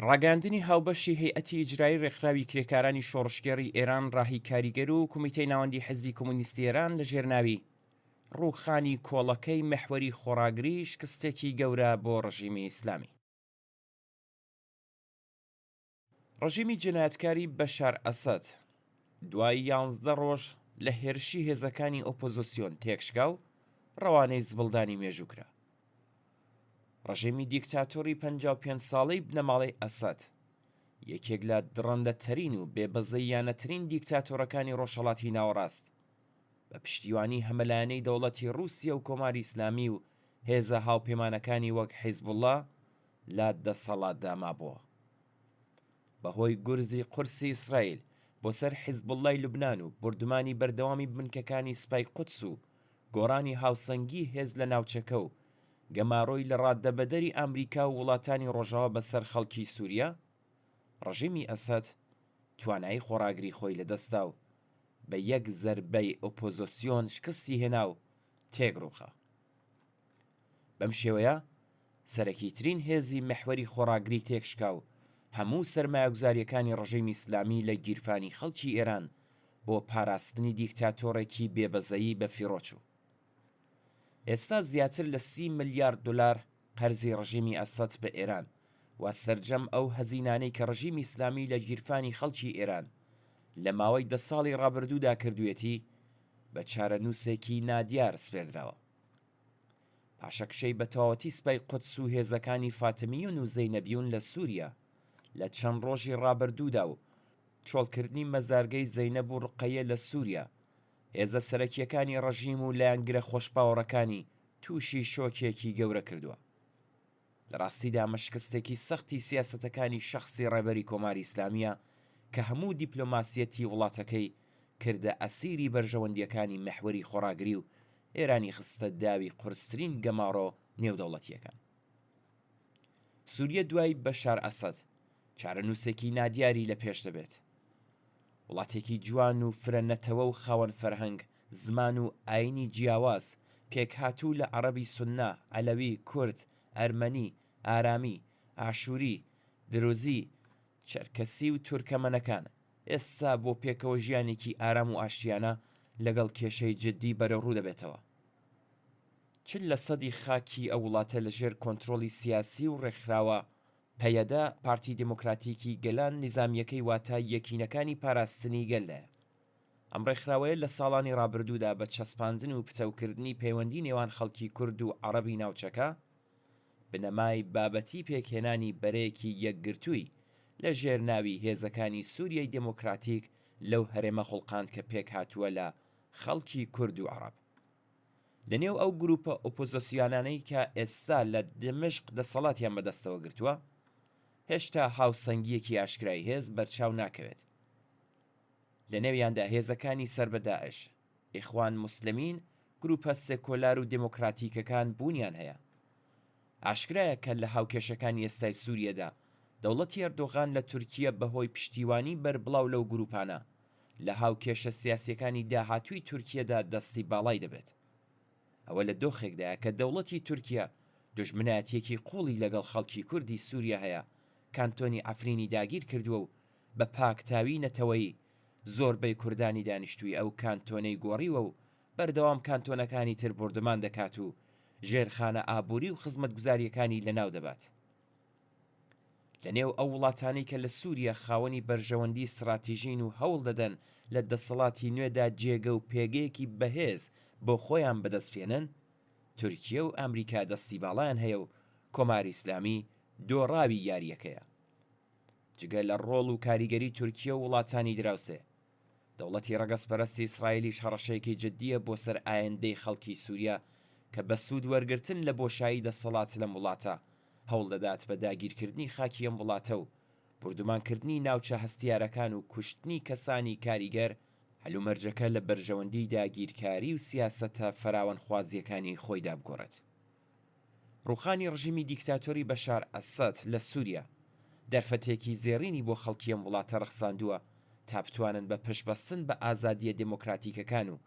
ڕاگەاندنی هاوبەشی هەیئەتی ئیجرایی ڕێکخراوی کرێکارانی شۆڕشگێڕی ئێران ڕاهی کاریگەر و کۆمیتەی ناوەندی حیزبی کۆمونیستی ئێران لە ژێرناوی ڕووخانی کۆڵەکەی مەحوەری خۆڕاگری شکستێکی گەورە بۆ ڕژیمی ئیسلامی. ڕژیمی جنایەتکاری بەشار ئەسەد دوای 11 ڕۆژ لە هێرشی هێزەکانی ئۆپۆزیسیۆن تێکشکا و ڕەوانەی زبڵدانی مێژووکرا. ڕژیمی دیکتاتۆری 55 ساڵەی بنەماڵەی ئەسەد یەکێک لە دڕندەترین و بێبەزەییانەترین دیکتاتۆرەکانی ڕۆژهەڵاتی ناوەڕاست بە پشتیوانی هەمەلایەنەی دەوڵەتی رووسیا و کۆماری ئیسلامی و هێزە هاوپەیمانەکانی وەک حیزبوڵڵا لە دەسەڵاتدا مابووە. بەهۆی گورزی قورسی ئیسرائیل بۆ سەر حیزبوڵڵای لوبنان و بردومانی بەردەوامی بنکەکانی سپای قودس و گۆڕانی هاوسەنگی هێز لە ناوچەکە و گەماڕۆی لە ڕاددەبەدەری ئەمریکا و وڵاتانی ڕۆژاوا بەسەر خەڵکی سووریا، ڕژیمی ئەسەد توانایی خۆڕاگری خۆی لەدەستا و بە یەک زەربەی ئۆپۆزیسیۆن شکستی هێنا و تێگڕووخە. بەم شێوەیە سەرەکیترین هێزی مەحوەری خۆڕاگری تێکشکا و هەموو سەرمایەگوزاریەکانی ڕژیمی ئیسلامی لە گیرفانی خەڵکی ئێران بۆ پاراستنی دیکتاتۆرێکی بێبەزەیی بە فیرۆچوو. ئێستا زیاتر لە 30 ملیارد دلار قەرزی ڕژیمی ئەسەد بە ئێران و سەرجەم ئەو هەزینانەی کە ڕژیمی ئیسلامی لە گیرفانی خەڵکی ئێران لە ماوەی 10 ساڵی ڕابردوودا کردوێتی بە چارەنووسێکی نادیار سپێردراوە. پاشەکشەی بە تەواوەتی سپای قودس و هێزەکانی فاتمیون و زەینەبیون لە سووریا لە چەند ڕۆژی ڕابردوودا و چۆڵکردنی مەزارگەی زەینەب و ڕقەیە لە سووریا، هێزە سەرەکیەکانی ڕژیم و لایەنگرە خۆشپاوەڕەکانی تووشی شۆکێکی گەورە کردووە. لە ڕاستیدا مەشکستێکی سەختی سیاسەتەکانی شەخسی ڕێبەری کۆماری ئیسلامیە کە هەموو دیپلۆماسیەتی وڵاتەکەی کردە ئەسیری بەرژەوەندیەکانی مەحوەری خۆڕاگری و ئێرانی خستە داوی قورسترین گەماڕۆ نێودەوڵەتیەکان. سووریا دوای بەشار ئەسەد چارەنووسێکی نادیاری لە پێش دەبێت. وڵاتێکی جوان و فرەنەتەوە و خاوەن فەرهەنگ، زمان و ئاینی جیاواز، پێکهاتوو لە عەرەبی سوننا، عەلەوی، کورد، ئەرمەنی، ئارامی، ئاشووری، دروزی، چەرکەسی و تورکەمەنەکان ئێستا بۆ پێکەوە ژیانێکی ئارام و ئاشتیانە لەگەڵ کێشەی جددی بەرەڕوو دەبێتەوە. چل لە سەدی خاکی ئەو وڵاتە لەژێر کۆنتڕۆڵی سیاسی و ڕێکخراوە پەیەدا پارتی دموکراتیکی گەلان نیزامیەکەی واتای یەکینەکانی پاراستنی گەلەیە. ئەم ڕێکخراوەیە لە ساڵانی ڕابردوودا بە چەسپاندن و پتەوکردنی پەیوەندی نێوان خەڵکی کورد و عەرەبی ناوچەکە بنەمای بابەتی پێکهێنانی بەرەیەکی یەکگرتووی لە ژێرناوی هێزەکانی سووریای دموکراتیک لەو هەرێمە خوڵقاند کە پێک هاتووە لە خەڵکی کورد و عەرەب. لەنێو ئەو گروپە ئۆپۆزیسیۆنانەی کە ئێستا لە دمشق دەسەڵاتیان بەدەستەوە گرتووە، هێشتا هاوسەنگیەکی ئاشکرای هێز بەرچاو ناکەوێت. لە نێویاندا هێزەکانی سەر بە داعش، ئیخوان موسلمین، گروپە سێکۆلار و دموکراتیکەکان بوونیان هەیە. ئاشکرایە کە لە هاوکێشەکانی ئێستای سووریەدا دەوڵەتی ئەردۆغان لە تورکیە بەهۆی پشتیوانی بەربڵاو لەو گروپانە لە هاوکێشە سیاسیەکانی داهاتووی تورکیەدا دەستی باڵای دەبێت. ئەوە لە دۆخێکدایە کە دەوڵەتی تورکیا دوژمنایەتیەکی قوڵی لەگەڵ خەڵکی کوردی سووریا هەیە، کانتۆنی ئەفرینی داگیر کردووە و بە پاکتاوی نەتەوەیی زۆربەی کوردانی دانیشتووی ئەو کانتۆنەی گۆڕیوە و بەردەوام کانتۆنەکانی تر بردومان دەکات و ژێرخانە ئابووری و خزمەتگوزاریەکانی لەناو دەبات. لەنێو ئەو وڵاتانەی کە لە سووریا خاوەنی بەرژەوەندی استراتیژین و هەوڵ دەدەن لە دەسەڵاتی نوێدا جێگە و پێگەیەکی بەهێز بۆ خۆیان بەدەستپێنن، تورکیە و ئەمریکا دەستی باڵیان هەیە و کۆماری ئیسلامی دۆڕاوی یاریەکەیە. جگە لە ڕۆڵ و کاریگەری تورکیە و وڵاتانی دراوسێ، دەوڵەتی ڕەگەزپەرستی ئیسرائیلیش هەڕەشەیەکی جددیە بۆ سەر ئایندەی خەڵکی سووریا کە بە سوود وەرگرتن لە بۆشایی دەسەڵات لەم وڵاتە هەوڵ دەدات بە داگیرکردنی خاکی ئەم وڵاتە و بردومانکردنی ناوچە هەستیارەکان و کوشتنی کەسانی کاریگەر هەلومەرجەکە لە بەرژەوەندی داگیرکاری و سیاسەتە فەراوانخوازیەکانی خۆیدا بگۆڕێت. ڕووخانی ڕژیمی دیکتاتۆری بەشار ئەسەد لە سووریا دەرفەتێکی زێڕینی بۆ خەڵکی ئەم وڵاتە ڕەخساندووە تا بتوانن بە پشتبەستن بە ئازادیە دموکراتیکەکان و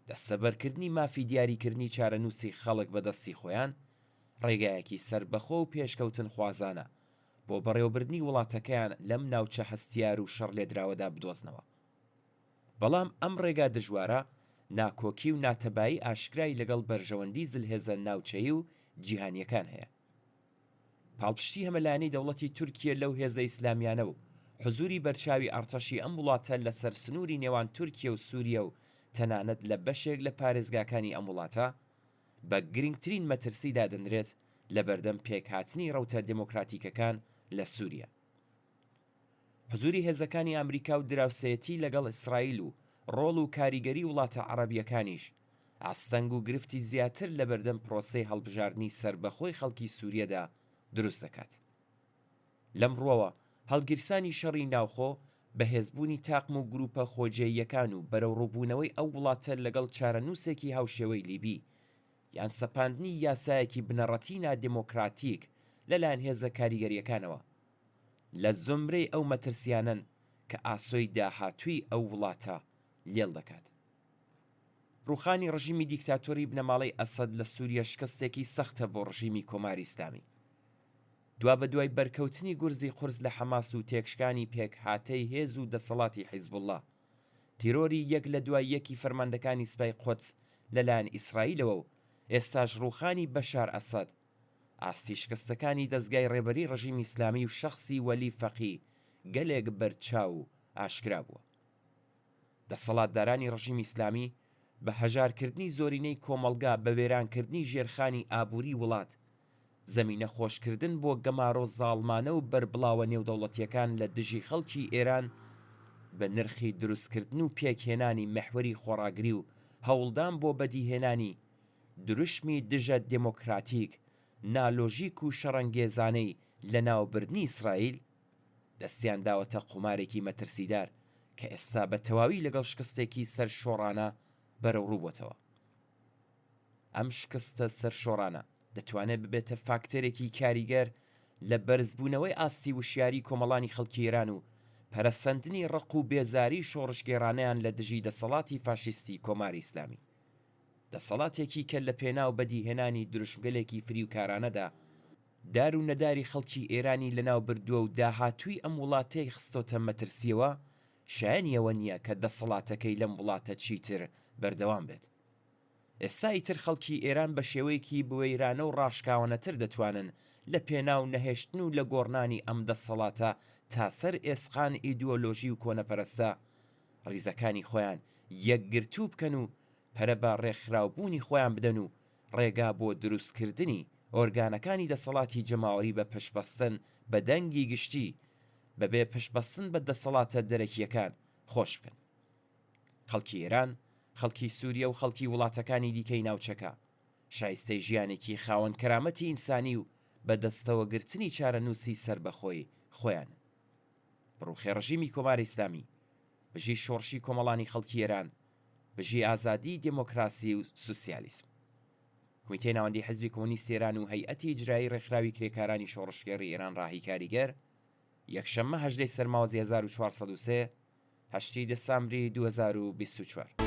دەستەبەرکردنی مافی دیاریکردنی چارەنووسی خەڵک بەدەستی خۆیان ڕێگایەکی سربەخۆ و پێشکەوتن خوازانە بۆ بەڕێوەبردنی وڵاتەکەیان لەم ناوچە هەستیار و شەڕ لێدراوەدا بدۆزنەوە. بەڵام ئەم ڕێگا دژوارە ناکۆکی و ناتەبایی ئاشکرای لەگەڵ بەرژەوەندی زلهێزە ناوچەیی و جیهانیەکان هەیە. پاڵپشتی هەمەلایەنەی دەوڵەتی تورکیە لەو هێزە ئیسلامیانە و حزوری بەرچاوی ئەرتەشی ئەم وڵاتە لەسەر سنووری نێوان تورکیە و سووریە و تەنانەت لە بەشێک لە پارێزگاکانی ئەم وڵاتە بە گرنگترین مەترسی دادەنرێت لە بەردەم پێکهاتنی ڕەوتە دموکراتیکەکان لە سووریا. حزوری هێزەکانی ئەمریکا و دراوسەیەتی لەگەڵ ئیسرائیل و ڕۆڵ و کاریگەری وڵاتە عەرەبیەکانیش ئاستەنگ و گرفتی زیاتر لە بەردەم پرۆسەی هەڵبژاردننی سربەخۆی خەڵکی سووریەدا دروست دەکات. لەم ڕۆوە هەڵگیرسانی شەڕی ناوخۆ بەهێزبوونی تاقم و گروپە خۆجێیەکان و بەرەوڕووبوونەوەی ئەو وڵاتە لەگەڵ چارەنووسێکی هاوشێوەی لیبی یان سەپاندنی یاسایەکی بنەڕەتی نادیمۆکراتیک لەلایەن هێزە کاریگەریەکانەوە لە زۆمرەی ئەو مەترسیانن کە ئاسۆی داهاتووی ئەو وڵاتە لێڵ دەکات. ڕوخانی ڕژیمی دیکتاتۆری بنەماڵەی ئەسەد لە سووریا شکستێکی سەختە بۆ ڕژیمی کۆماری ئیسلامی. دوا بە دوای بەرکەوتنی گورزی قورس لە حەماس و تێکشکانی پێک هاتەی هێز و دەسەڵاتی حیزبوڵڵا، تیرۆری یەک لە دوای یەکی فەرماندەکانی سوپای قودس لەلایەن ئیسرائیلەوە و ئێستاش ڕوخانی بەشار ئەسەد، ئاستی شکستەکانی دەستگای ڕێبەری ڕژیمی ئیسلامی و شەخسی وەلی فەقی گەلێک بەرچاو و ئاشکرا بووە. دەسەڵاتدارانی ڕژیمی ئیسلامی بە هەژارکردنی زۆرینەی کۆمەڵگا بە وێرانکردنی ژێرخانی ئابووری وڵات، زەمینە خۆشکردن بۆ گەمارۆ زاڵمانە و بربڵاوە نێودەوڵەتیەکان لە دژی خەڵکی ئێران بە نرخی دروستکردن و پێکهێنانی مەحوەری خۆڕاگری و هەوڵدان بۆ بەدیهێنانی دروشمی دژە دموکراتیک نالۆژیک و شەڕەنگێزانەی لە ناوبردنی ئیسرائیل دەستیان داوەتە قومارێکی مەترسیدار کە ئێستا بە تەواوی لەگەڵ شکستێکی سەر شۆڕانە بەرەو ڕووبووەتەوە. ئەم شکستە سەر شۆڕانە دەتوانێت ببێتە فاکتەرێکی کاریگەر لە بەرزبوونەوەی ئاستی وشیاری کۆمەڵانی خەڵکی ئێران و پەرەسەندنی ڕق و بێزاری شۆڕشگێڕانەیان لە دژی دەسەڵاتی فاشیستی کۆماری ئیسلامی، دەسەڵاتێکی کە لە پێناو بەدیهێنانی دروشمگەلێکی فریوکارانەدا دار و نەداری خەڵکی ئێرانی لەناو بردووە و داهاتووی ئەم وڵاتەی خستۆتە مەترسیەوە شایەنیەوە نییە کە دەسەڵاتەکەی لەم وڵاتە چیتر بەردەوام بێت. ئێستا ئیتر خەڵکی ئێران بە شێوەیەکی بوەیرانە و ڕاشکاوانەتر دەتوانن لە پێناو نەهێشتن و لە گۆڕنانی ئەم دەسەڵاتە تا سەر ئێسقان ئیدۆلۆژی و کۆنەپەرستە ڕیزەکانی خۆیان یەکگرتوو بکەن و پەرە بە ڕێکخراوبوونی خۆیان بدەن و ڕێگا بۆ دروستکردنی ئۆرگانەکانی دەسەڵاتی جەماوەری بە پشتبەستن بە دەنگی گشتی بەبێ پشتبەستن بە دەسەڵاتە دەرەکیەکان خۆش بکەن. خەڵکی ئێران، خەڵکی سووریا و خەڵکی وڵاتەکانی دیکەی ناوچەکە شایستەی ژیانێکی خاوەن کەرامەتی ئینسانی و بە دەستەوەگرتنی چارەنووسی سربەخۆی خۆیانن. بڕوخێ ڕژیمی کۆماری ئیسلامی بژی شۆڕشی کۆمەڵانی خەڵکی ئێران، بژی ئازادی، دموکراسی و سوسیالیسم. کۆمیتەی ناوەندی حزبی کۆمۆنیستی ئێران و هەیئەتی ئیجرایی ڕێکخراوی کرێکارانی شۆڕشگێڕی ئێران ڕاهی کاریگەر یەکشەممە 18 سەرماوە 1403 8 دەسامبری 2024